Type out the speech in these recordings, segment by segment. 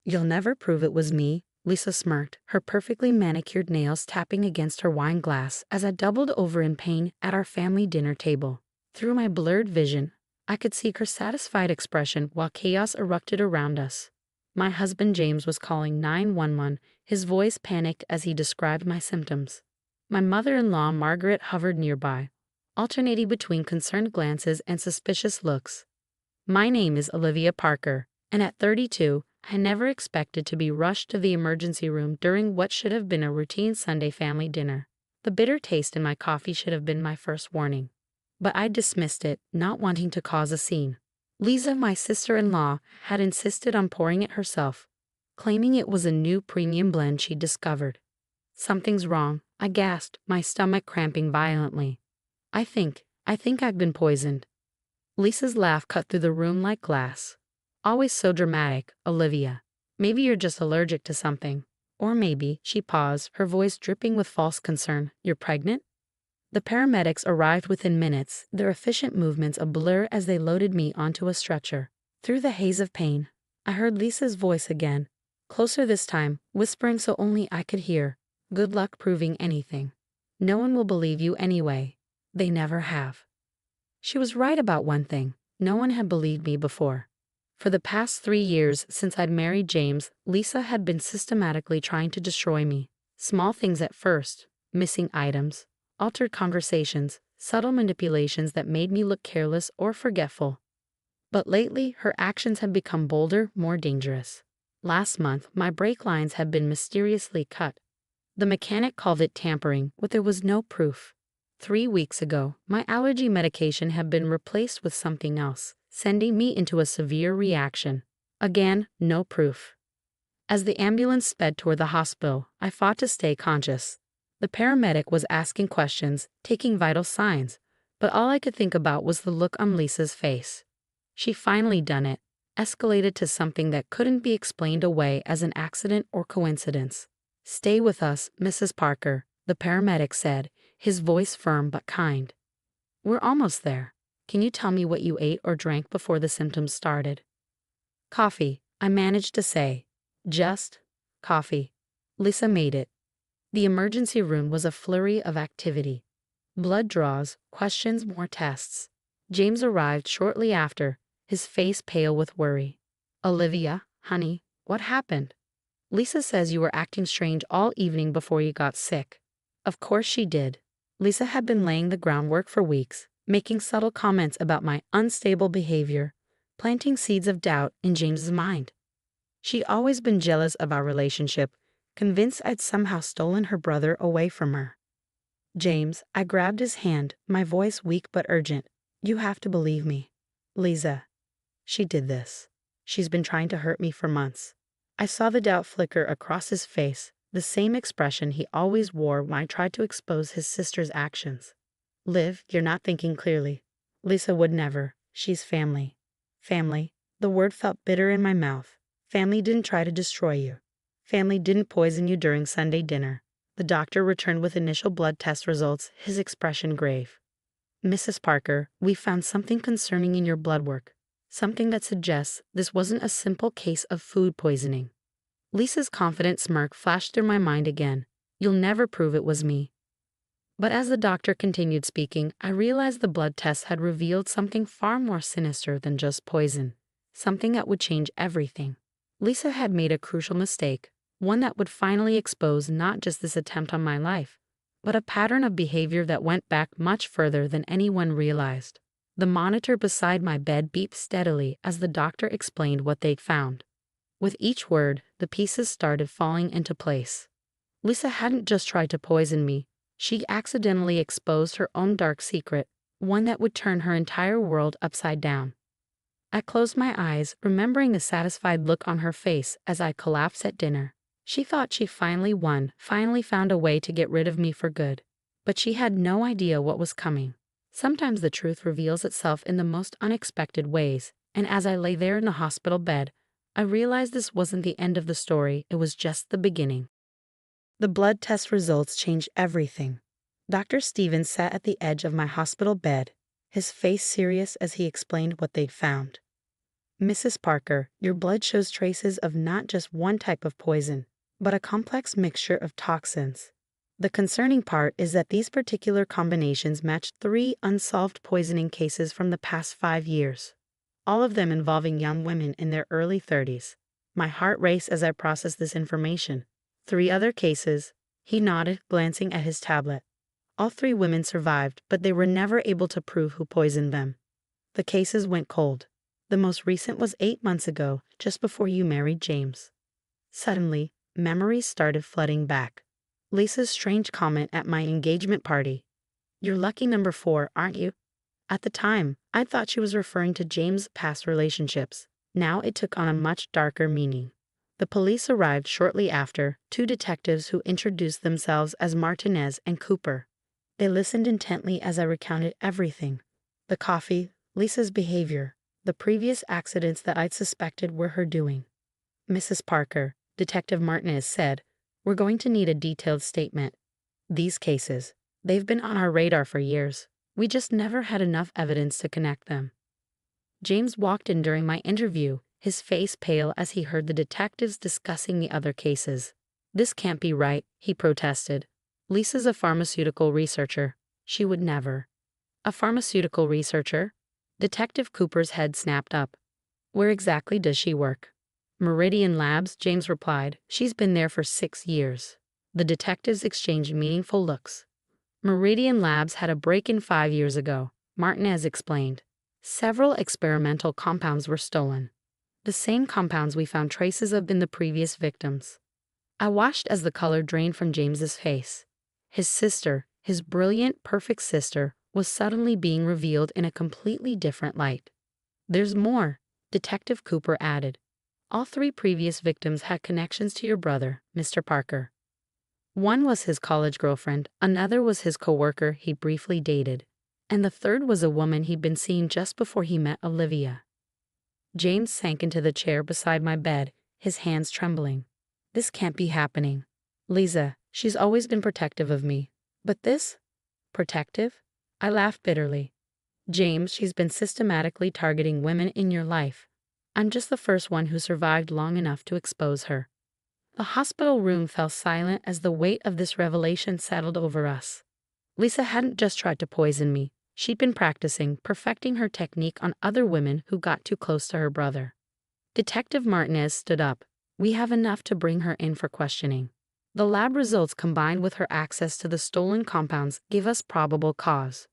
You'll never prove it was me, Lisa smirked, her perfectly manicured nails tapping against her wine glass as I doubled over in pain at our family dinner table. Through my blurred vision, I could see her satisfied expression while chaos erupted around us. My husband James was calling 911, his voice panicked as he described my symptoms. My mother-in-law Margaret hovered nearby, alternating between concerned glances and suspicious looks. My name is Olivia Parker, and at 32, I never expected to be rushed to the emergency room during what should have been a routine Sunday family dinner. The bitter taste in my coffee should have been my first warning. But I dismissed it, not wanting to cause a scene. Lisa, my sister-in-law, had insisted on pouring it herself, claiming it was a new premium blend she'd discovered. Something's wrong, I gasped, my stomach cramping violently. I think I've been poisoned. Lisa's laugh cut through the room like glass. Always so dramatic, Olivia. Maybe you're just allergic to something. Or maybe, she paused, her voice dripping with false concern, you're pregnant? The paramedics arrived within minutes, their efficient movements a blur as they loaded me onto a stretcher. Through the haze of pain, I heard Lisa's voice again, closer this time, whispering so only I could hear. Good luck proving anything. No one will believe you anyway. They never have. She was right about one thing. No one had believed me before. For the past 3 years since I'd married James, Lisa had been systematically trying to destroy me. Small things at first, missing items, altered conversations, subtle manipulations that made me look careless or forgetful. But lately, her actions had become bolder, more dangerous. Last month, my brake lines had been mysteriously cut. The mechanic called it tampering, but there was no proof. 3 weeks ago, my allergy medication had been replaced with something else, sending me into a severe reaction. Again, no proof. As the ambulance sped toward the hospital, I fought to stay conscious. The paramedic was asking questions, taking vital signs, but all I could think about was the look on Lisa's face. She finally done it, escalated to something that couldn't be explained away as an accident or coincidence. Stay with us, Mrs. Parker, the paramedic said, his voice firm but kind. We're almost there. Can you tell me what you ate or drank before the symptoms started? Coffee, I managed to say. Just coffee. Lisa made it. The emergency room was a flurry of activity. Blood draws, questions, more tests. James arrived shortly after, his face pale with worry. Olivia, honey, what happened? Lisa says you were acting strange all evening before you got sick. Of course she did. Lisa had been laying the groundwork for weeks, making subtle comments about my unstable behavior, planting seeds of doubt in James's mind. She'd always been jealous of our relationship, convinced I'd somehow stolen her brother away from her. James, I grabbed his hand, my voice weak but urgent. You have to believe me. Lisa. She did this. She's been trying to hurt me for months. I saw the doubt flicker across his face, the same expression he always wore when I tried to expose his sister's actions. Liv, you're not thinking clearly. Lisa would never. She's family. Family. The word felt bitter in my mouth. Family didn't try to destroy you. Family didn't poison you during Sunday dinner. The doctor returned with initial blood test results, his expression grave. Mrs. Parker, we found something concerning in your blood work. Something that suggests this wasn't a simple case of food poisoning. Lisa's confident smirk flashed through my mind again. You'll never prove it was me. But as the doctor continued speaking, I realized the blood tests had revealed something far more sinister than just poison. Something that would change everything. Lisa had made a crucial mistake, one that would finally expose not just this attempt on my life, but a pattern of behavior that went back much further than anyone realized. The monitor beside my bed beeped steadily as the doctor explained what they'd found. With each word, the pieces started falling into place. Lisa hadn't just tried to poison me. She accidentally exposed her own dark secret, one that would turn her entire world upside down. I closed my eyes, remembering the satisfied look on her face as I collapsed at dinner. She thought she finally won, finally found a way to get rid of me for good. But she had no idea what was coming. Sometimes the truth reveals itself in the most unexpected ways, and as I lay there in the hospital bed, I realized this wasn't the end of the story, it was just the beginning. The blood test results changed everything. Dr. Stevens sat at the edge of my hospital bed, his face serious as he explained what they'd found. Mrs. Parker, your blood shows traces of not just one type of poison, but a complex mixture of toxins. The concerning part is that these particular combinations match 3 unsolved poisoning cases from the past 5 years, all of them involving young women in their early 30s. My heart raced as I processed this information. 3 other cases, he nodded, glancing at his tablet. All 3 women survived, but they were never able to prove who poisoned them. The cases went cold. The most recent was 8 months ago, just before you married James. Suddenly, memories started flooding back. Lisa's strange comment at my engagement party. You're lucky number 4, aren't you? At the time, I thought she was referring to James' past relationships. Now it took on a much darker meaning. The police arrived shortly after, 2 detectives who introduced themselves as Martinez and Cooper. They listened intently as I recounted everything. The coffee, Lisa's behavior, the previous accidents that I'd suspected were her doing. Mrs. Parker, Detective Martinez said, we're going to need a detailed statement. These cases, they've been on our radar for years. We just never had enough evidence to connect them. James walked in during my interview, his face pale as he heard the detectives discussing the other cases. This can't be right, he protested. Lisa's a pharmaceutical researcher. She would never. A pharmaceutical researcher? Detective Cooper's head snapped up. Where exactly does she work? Meridian Labs, James replied. She's been there for 6 years. The detectives exchanged meaningful looks. Meridian Labs had a break-in 5 years ago, Martinez explained. Several experimental compounds were stolen. The same compounds we found traces of in the previous victims. I watched as the color drained from James's face. His sister, his brilliant, perfect sister, was suddenly being revealed in a completely different light. There's more, Detective Cooper added. All 3 previous victims had connections to your brother, Mr. Parker. One was his college girlfriend, another was his coworker he briefly dated, and the third was a woman he'd been seeing just before he met Olivia. James sank into the chair beside my bed, his hands trembling. This can't be happening. Lisa, she's always been protective of me. But this? Protective? I laughed bitterly. James, she's been systematically targeting women in your life. I'm just the first one who survived long enough to expose her. The hospital room fell silent as the weight of this revelation settled over us. Lisa hadn't just tried to poison me. She'd been practicing, perfecting her technique on other women who got too close to her brother. Detective Martinez stood up. We have enough to bring her in for questioning. The lab results combined with her access to the stolen compounds give us probable cause.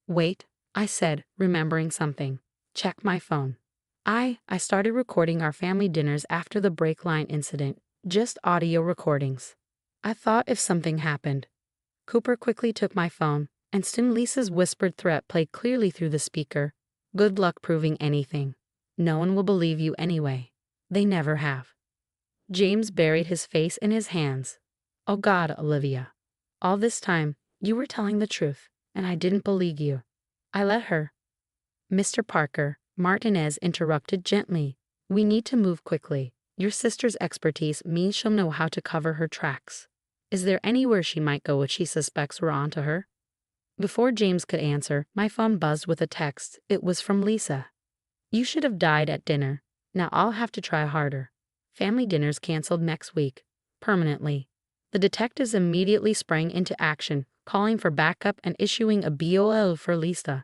Wait, I said, remembering something. Check my phone. I started recording our family dinners after the brake line incident, just audio recordings. I thought if something happened. Cooper quickly took my phone, and soon Lisa's whispered threat played clearly through the speaker. Good luck proving anything. No one will believe you anyway. They never have. James buried his face in his hands. Oh God, Olivia. All this time, you were telling the truth, and I didn't believe you. I let her. Mr. Parker, Martinez interrupted gently. We need to move quickly. Your sister's expertise means she'll know how to cover her tracks. Is there anywhere she might go if she suspects we're onto her? Before James could answer, my phone buzzed with a text. It was from Lisa. You should have died at dinner. Now I'll have to try harder. Family dinner's canceled next week. Permanently. The detectives immediately sprang into action, calling for backup and issuing a BOL for Lisa.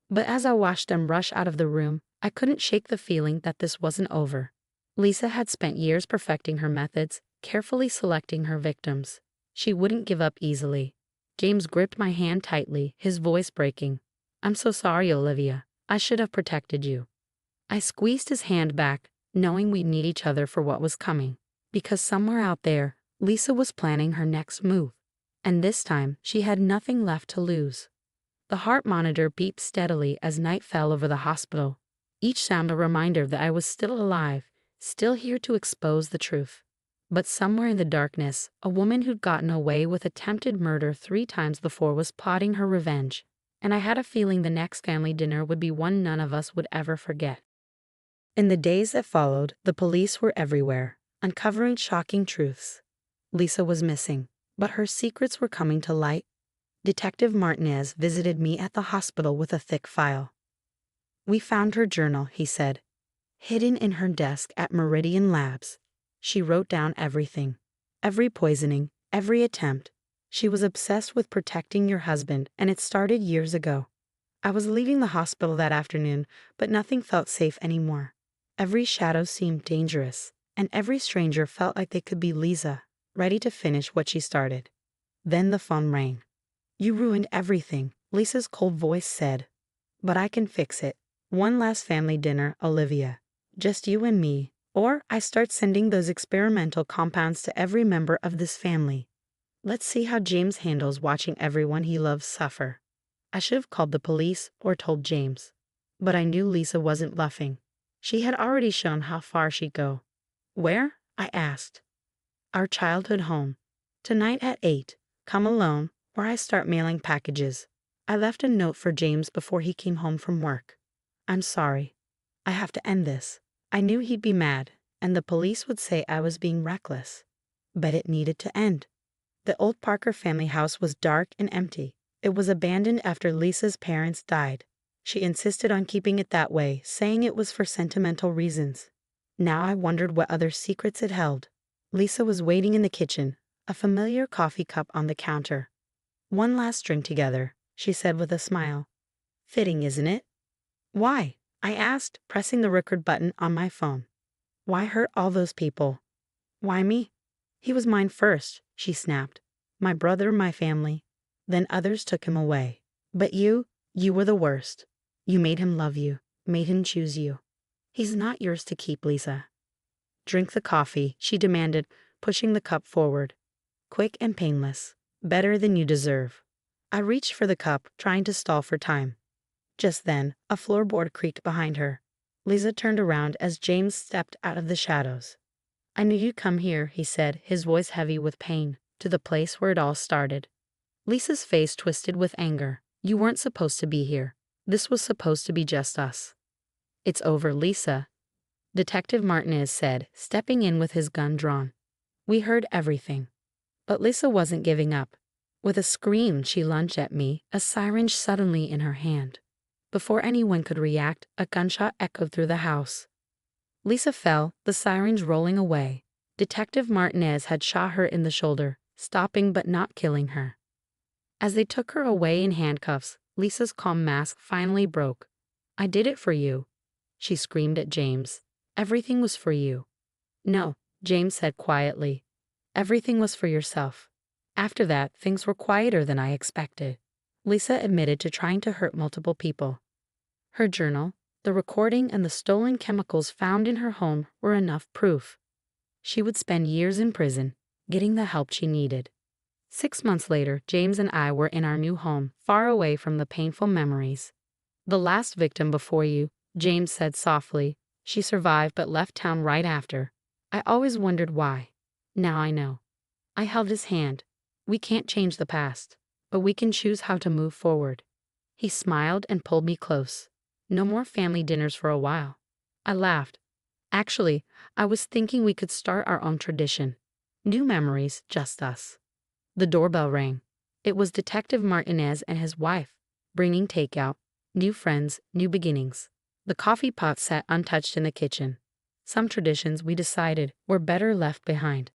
But as I watched them rush out of the room, I couldn't shake the feeling that this wasn't over. Lisa had spent years perfecting her methods, carefully selecting her victims. She wouldn't give up easily. James gripped my hand tightly, his voice breaking. I'm so sorry, Olivia. I should have protected you. I squeezed his hand back, knowing we'd need each other for what was coming. Because somewhere out there, Lisa was planning her next move. And this time, she had nothing left to lose. The heart monitor beeped steadily as night fell over the hospital. Each sound a reminder that I was still alive, still here to expose the truth. But somewhere in the darkness, a woman who'd gotten away with attempted murder 3 times before was plotting her revenge. And I had a feeling the next family dinner would be one none of us would ever forget. In the days that followed, the police were everywhere, uncovering shocking truths. Lisa was missing, but her secrets were coming to light. Detective Martinez visited me at the hospital with a thick file. We found her journal, he said. Hidden in her desk at Meridian Labs, she wrote down everything. Every poisoning, every attempt. She was obsessed with protecting your husband, and it started years ago. I was leaving the hospital that afternoon, but nothing felt safe anymore. Every shadow seemed dangerous, and every stranger felt like they could be Lisa, ready to finish what she started. Then the phone rang. You ruined everything, Lisa's cold voice said. But I can fix it. One last family dinner, Olivia. Just you and me, or I start sending those experimental compounds to every member of this family. Let's see how James handles watching everyone he loves suffer. I should have called the police or told James. But I knew Lisa wasn't bluffing. She had already shown how far she'd go. Where? I asked. Our childhood home. Tonight at 8. Come alone, or I start mailing packages. I left a note for James before he came home from work. I'm sorry. I have to end this. I knew he'd be mad, and the police would say I was being reckless. But it needed to end. The old Parker family house was dark and empty. It was abandoned after Lisa's parents died. She insisted on keeping it that way, saying it was for sentimental reasons. Now I wondered what other secrets it held. Lisa was waiting in the kitchen, a familiar coffee cup on the counter. One last drink together, she said with a smile. Fitting, isn't it? Why? I asked, pressing the record button on my phone. Why hurt all those people? Why me? He was mine first, she snapped. My brother, my family. Then others took him away. But you were the worst. You made him love you, made him choose you. He's not yours to keep, Lisa. Drink the coffee, she demanded, pushing the cup forward. Quick and painless. Better than you deserve. I reached for the cup, trying to stall for time. Just then, a floorboard creaked behind her. Lisa turned around as James stepped out of the shadows. I knew you'd come here, he said, his voice heavy with pain, to the place where it all started. Lisa's face twisted with anger. You weren't supposed to be here. This was supposed to be just us. It's over, Lisa, Detective Martinez said, stepping in with his gun drawn. We heard everything. But Lisa wasn't giving up. With a scream, she lunged at me, a syringe suddenly in her hand. Before anyone could react, a gunshot echoed through the house. Lisa fell, the syringe rolling away. Detective Martinez had shot her in the shoulder, stopping but not killing her. As they took her away in handcuffs, Lisa's calm mask finally broke. I did it for you, she screamed at James. Everything was for you. No, James said quietly. Everything was for yourself. After that, things were quieter than I expected. Lisa admitted to trying to hurt multiple people. Her journal, the recording, and the stolen chemicals found in her home were enough proof. She would spend years in prison, getting the help she needed. 6 months later, James and I were in our new home, far away from the painful memories. The last victim before you, James said softly. She survived but left town right after. I always wondered why. Now I know. I held his hand. We can't change the past, but we can choose how to move forward. He smiled and pulled me close. No more family dinners for a while. I laughed. Actually, I was thinking we could start our own tradition. New memories, just us. The doorbell rang. It was Detective Martinez and his wife, bringing takeout, new friends, new beginnings. The coffee pot sat untouched in the kitchen. Some traditions, we decided, were better left behind.